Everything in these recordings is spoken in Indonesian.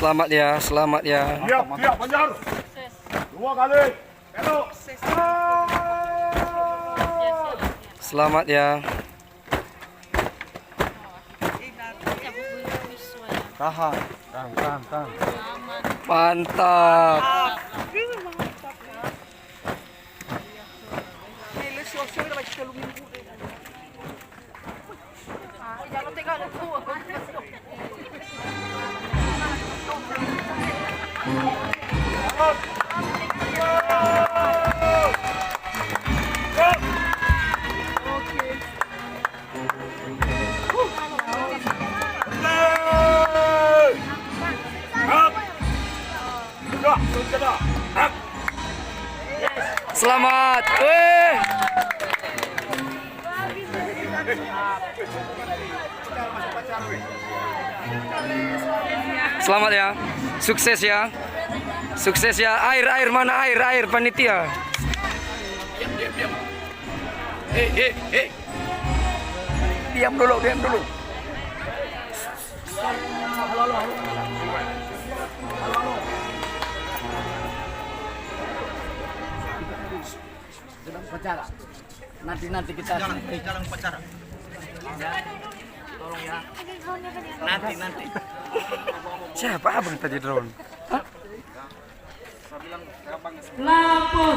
Selamat ya, selamat ya. Siap, siap, Banjar. 2 kali. Belok. Selamat ya. Tahan. Tahan. Mantap. Selamat. Selamat ya. Sukses ya. Sukses ya. Air mana air panitia. Diam dulu. Sedang upacara. Nanti kita Jalan upacara. tolong ya. Nanti. Siapa abang tadi drone? Hah? Lapor.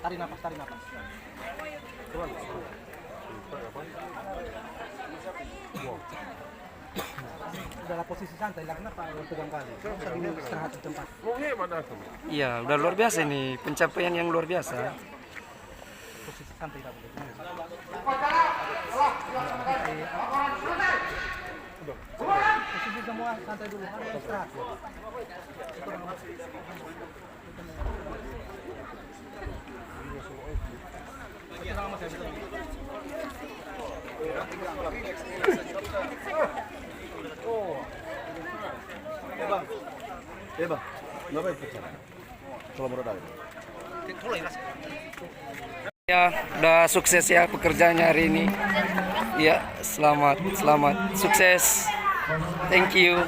Tarik nafas. Dalam posisi santai, lah kenapa pegang kali? Sambil istirahat di tempat. Iya, udah luar biasa ini, pencapaian yang luar biasa. Posisi santai tak boleh. Posisi semua santai dulu, harus istirahat. Bang. Kenapa upacara? Kalau menurut aku. Ya, udah sukses ya pekerjaannya hari ini. Ya, selamat, sukses. Thank you.